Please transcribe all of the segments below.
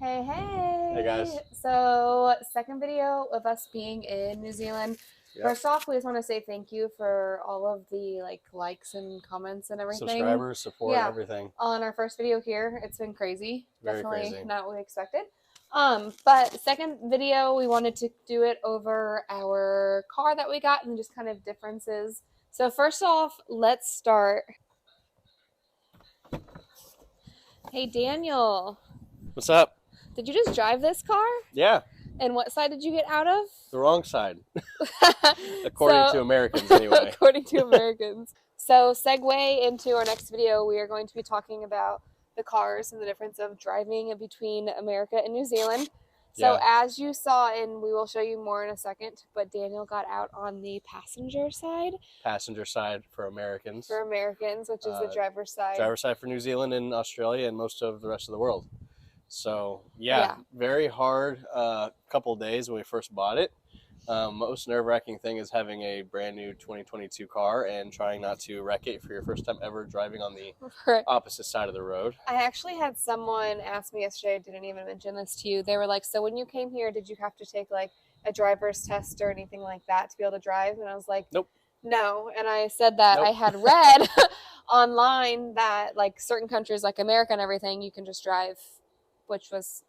Hey, hey. Hey guys. So, second video of us being in New Zealand. Yep. First off, we just want to say thank you for all of the likes and comments and everything. Subscribers, support, Yeah, everything. on our first video here, it's been crazy. Very Definitely crazy. not what we expected. But second video, we wanted to do it over our car that we got and just kind of differences. So first off, let's start. Hey Daniel, What's up? did you just drive this car? Yeah, And what side did you get out of? the wrong side, according to Americans anyway. According to Americans. So, segue into our next video, we are going to be talking about the cars and the difference of driving between America and New Zealand. So, Yeah. as you saw, and we will show you more in a second, but Daniel got out on the passenger side. Passenger side for Americans. For Americans, which is the driver's side. Driver's side for New Zealand and Australia and most of the rest of the world. So, yeah. Very hard couple of days when we first bought it. Most nerve-wracking thing is having a brand new 2022 car and trying not to wreck it for your first time ever driving on the opposite side of the road. I actually had someone ask me yesterday, I didn't even mention this to you. They were like, so when you came here, did you have to take a driver's test or anything like that to be able to drive? And I was like, nope. No. And I said that I had read online that certain countries like America and everything, you can just drive, which was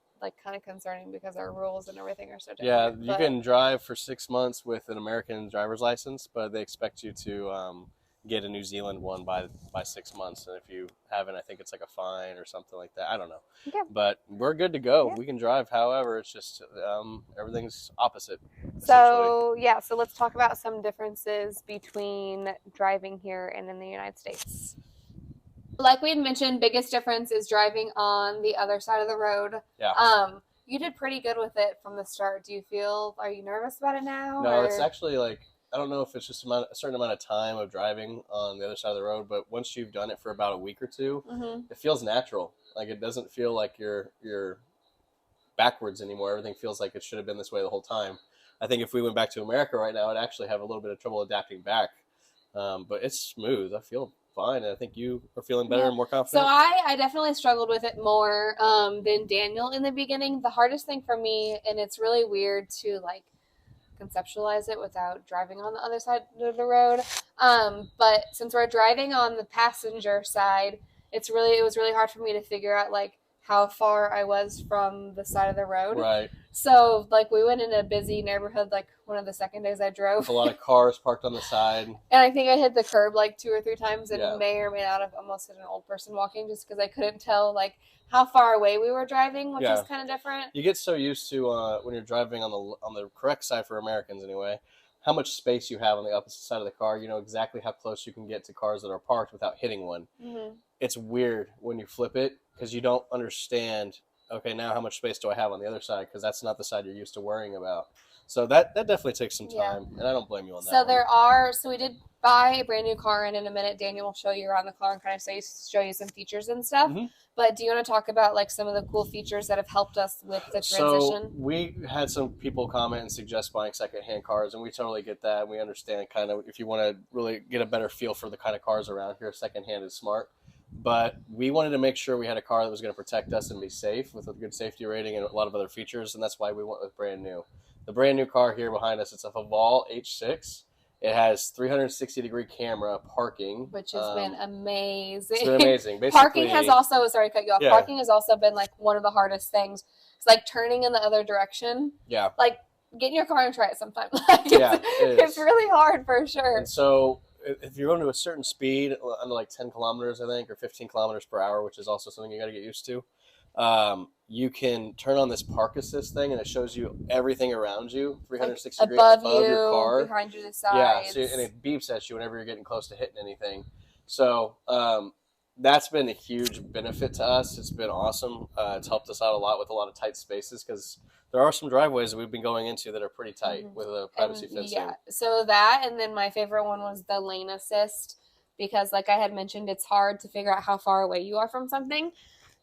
kind of concerning because our rules and everything are so different. Yeah, you can drive for 6 months with an American driver's license, but they expect you to get a New Zealand one by 6 months. And if you haven't, I think it's like a fine or something like that. I don't know. Okay. But we're good to go. Yeah. We can drive. However, it's just everything's opposite. So, yeah, so let's talk about some differences between driving here and in the United States. Like we had mentioned, biggest difference is driving on the other side of the road. Yeah. You did pretty good with it from the start. Are you nervous about it now? No, it's actually I don't know if it's just a certain amount of time of driving on the other side of the road, but once you've done it for about a week or two, it feels natural. It doesn't feel like you're backwards anymore. Everything feels like it should have been this way the whole time. I think if we went back to America right now, I'd actually have a little bit of trouble adapting back. But it's smooth. I feel fine, and I think you are feeling better and more confident. So I definitely struggled with it more than Daniel in the beginning. The hardest thing for me, and it's really weird to conceptualize it without driving on the other side of the road, but since we're driving on the passenger side, it was really hard for me to figure out how far I was from the side of the road. Right. So, we went in a busy neighborhood, one of the second days I drove. With a lot of cars parked on the side. And I think I hit the curb 2 or 3 times and may or may not have almost hit an old person walking just because I couldn't tell, how far away we were driving, which is kind of different. You get so used to, when you're driving on the correct side for Americans anyway, how much space you have on the opposite side of the car. You know exactly how close you can get to cars that are parked without hitting one. Mm-hmm. It's weird when you flip it because you don't understand, okay, now how much space do I have on the other side? Because that's not the side you're used to worrying about. So that definitely takes some time, and I don't blame you on that. So we did buy a brand new car, and in a minute, Daniel will show you around the car and kind of show you some features and stuff. Mm-hmm. But do you want to talk about some of the cool features that have helped us with the transition? So we had some people comment and suggest buying secondhand cars, and we totally get that. We understand kind of if you want to really get a better feel for the kind of cars around here, secondhand is smart. But we wanted to make sure we had a car that was going to protect us and be safe with a good safety rating and a lot of other features, and that's why we went with brand new. The brand new car here behind us, it's a Haval H6. It has 360-degree camera parking, which has been amazing. It's been amazing. Basically, parking has also, sorry to cut you off, parking has also been one of the hardest things. It's turning in the other direction. Yeah. Get in your car and try it sometime. It's really hard for sure. And so if you're going to a certain speed, under 10 kilometers, I think, or 15 kilometers per hour, which is also something you got to get used to, you can turn on this park assist thing, and it shows you everything around you, 360 degrees above your car, behind you, the sides. Yeah, and it beeps at you whenever you're getting close to hitting anything. So that's been a huge benefit to us. It's been awesome. It's helped us out a lot with a lot of tight spaces because there are some driveways that we've been going into that are pretty tight with a privacy fencing. Yeah, so that, and then my favorite one was the lane assist because, like I had mentioned, it's hard to figure out how far away you are from something.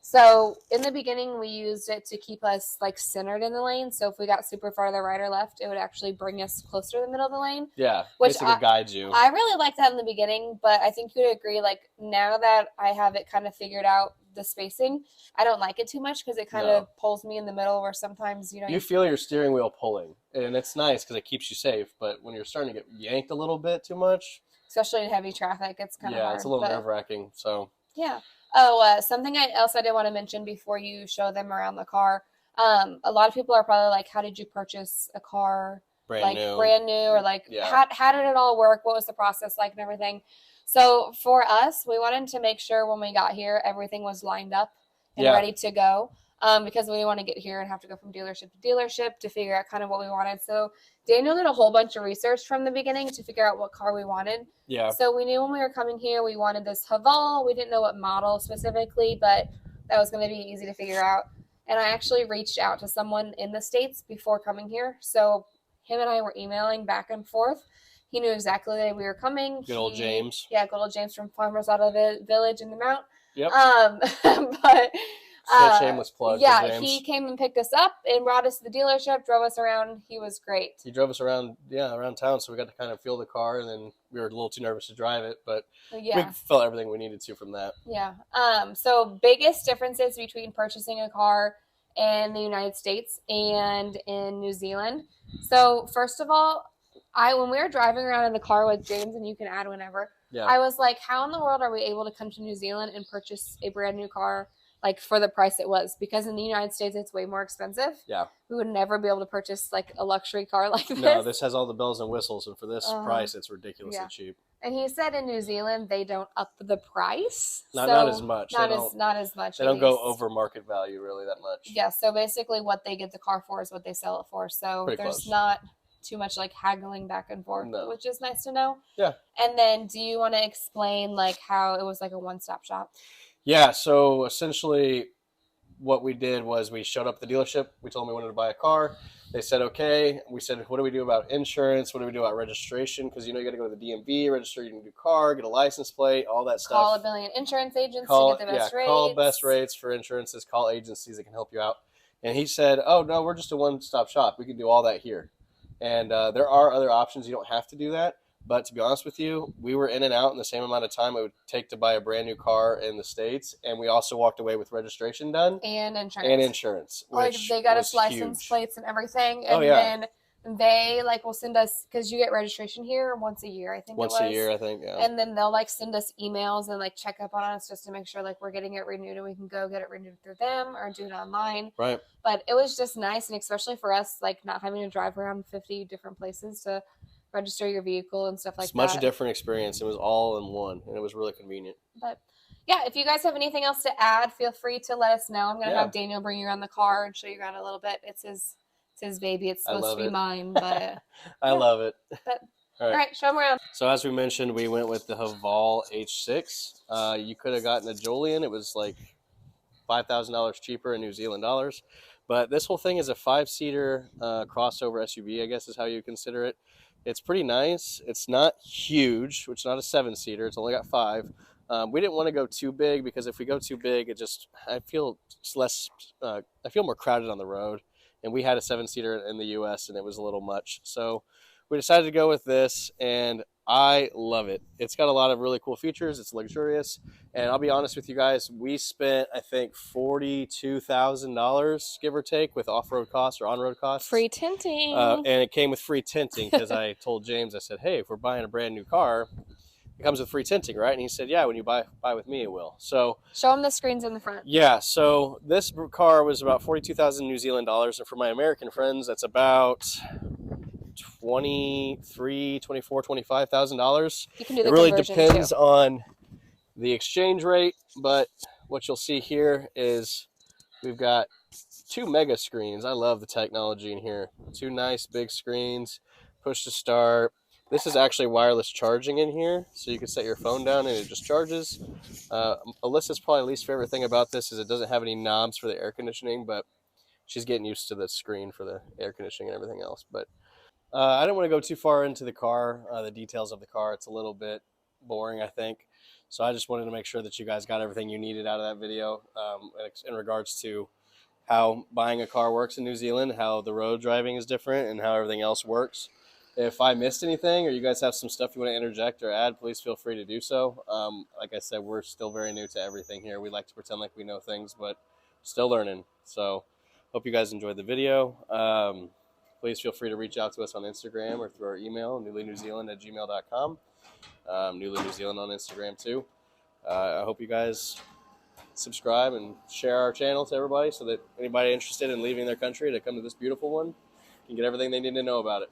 So in the beginning, we used it to keep us centered in the lane. So if we got super far to the right or left, it would actually bring us closer to the middle of the lane. Yeah, basically guides you. I really liked that in the beginning, but I think you'd agree, now that I have it kind of figured out the spacing. I don't like it too much because it kind of pulls me in the middle where sometimes, you feel your steering wheel pulling, and it's nice because it keeps you safe. But when you're starting to get yanked a little bit too much, especially in heavy traffic, it's kind of hard. It's a little nerve-wracking. So yeah. Oh, something else I did want to mention before you show them around the car. A lot of people are probably like, "How did you purchase a car brand new, or like how did it all work? What was the process like and everything?" So for us, we wanted to make sure when we got here, everything was lined up and ready to go. Because we didn't want to get here and have to go from dealership to dealership to figure out kind of what we wanted. So Daniel did a whole bunch of research from the beginning to figure out what car we wanted. Yeah. So we knew when we were coming here, we wanted this Haval. We didn't know what model specifically, but that was going to be easy to figure out. And I actually reached out to someone in the States before coming here. So him and I were emailing back and forth. He knew exactly that we were coming. Good old James. Yeah, good old James from Farmers Autovillage in the Mount. Yep. But shameless plug. Yeah, he came and picked us up and brought us to the dealership, drove us around. He was great. He drove us around town, so we got to kind of feel the car, and then we were a little too nervous to drive it, but we felt everything we needed to from that. Yeah. So biggest differences between purchasing a car in the United States and in New Zealand. So first of all, when we were driving around in the car with James, and you can add whenever, I was like, how in the world are we able to come to New Zealand and purchase a brand new car like for the price it was? Because in the United States, it's way more expensive. Yeah. We would never be able to purchase like a luxury car like this. No, this has all the bells and whistles, and for this price, it's ridiculously cheap. And he said in New Zealand, they don't up the price. Not as much. Not as much. They don't go over market value really that much. Yeah, so basically what they get the car for is what they sell it for. So there's not too much like haggling back and forth, which is nice to know. Yeah. And then do you want to explain like how it was like a one-stop shop? Yeah, so essentially what we did was we showed up at the dealership. We told them we wanted to buy a car. They said, okay. We said, what do we do about insurance? What do we do about registration? Because, you got to go to the DMV, register your new car, get a license plate, all that stuff. Call a billion insurance agents to get the best rates. Call best rates for insurances. Call agencies that can help you out. And he said, oh, no, we're just a one-stop shop. We can do all that here. And there are other options. You don't have to do that. But to be honest with you, we were in and out in the same amount of time it would take to buy a brand new car in the States. And we also walked away with registration done. And insurance. Like they got us license plates and everything. And then they like will send us, because you get registration here once a year, I think. Once a year, I think, yeah. And then they'll like send us emails and like check up on us just to make sure like we're getting it renewed, and we can go get it renewed through them or do it online. Right. But it was just nice, and especially for us, like not having to drive around 50 different places to register your vehicle and stuff like that. It's much a different experience. It was all in one, and it was really convenient. But yeah, if you guys have anything else to add, feel free to let us know. I'm going to have Daniel bring you around the car and show you around a little bit. It's his baby. It's supposed to be mine, but I love it. But all right, show him around. So as we mentioned, we went with the Haval H6. You could have gotten a Julian. It was like $5,000 cheaper in New Zealand dollars. But this whole thing is a 5-seater crossover SUV, I guess is how you consider it. It's pretty nice. It's not huge, which is not a 7-seater. It's only got 5. We didn't want to go too big because if we go too big, I feel more crowded on the road. And we had a 7-seater in the U.S. and it was a little much. So we decided to go with this, and I love it. It's got a lot of really cool features. It's luxurious. And I'll be honest with you guys, we spent, I think, $42,000, give or take, with off-road costs or on-road costs. Free tinting. And it came with free tinting because I told James, I said, hey, if we're buying a brand new car, it comes with free tinting, right? And he said, yeah, when you buy with me, it will. So show him the screens in the front. Yeah, so this car was about 42,000 New Zealand dollars. And for my American friends, that's about $25,000. You can do the It really conversion depends too. on the exchange rate, but what you'll see here is we've got 2 mega screens. I love the technology in here. 2 nice big screens, push to start. This is actually wireless charging in here, so you can set your phone down and it just charges. Alyssa's probably least favorite thing about this is it doesn't have any knobs for the air conditioning, but she's getting used to the screen for the air conditioning and everything else. But I don't want to go too far into the car, the details of the car. It's a little bit boring, I think. So I just wanted to make sure that you guys got everything you needed out of that video in regards to how buying a car works in New Zealand, how the road driving is different, and how everything else works. If I missed anything or you guys have some stuff you want to interject or add, please feel free to do so. Like I said, we're still very new to everything here. We like to pretend like we know things, but still learning. So hope you guys enjoyed the video. Please feel free to reach out to us on Instagram or through our email, newlynewzealand@gmail.com. Newly New Zealand on Instagram too. I hope you guys subscribe and share our channel to everybody so that anybody interested in leaving their country to come to this beautiful one can get everything they need to know about it.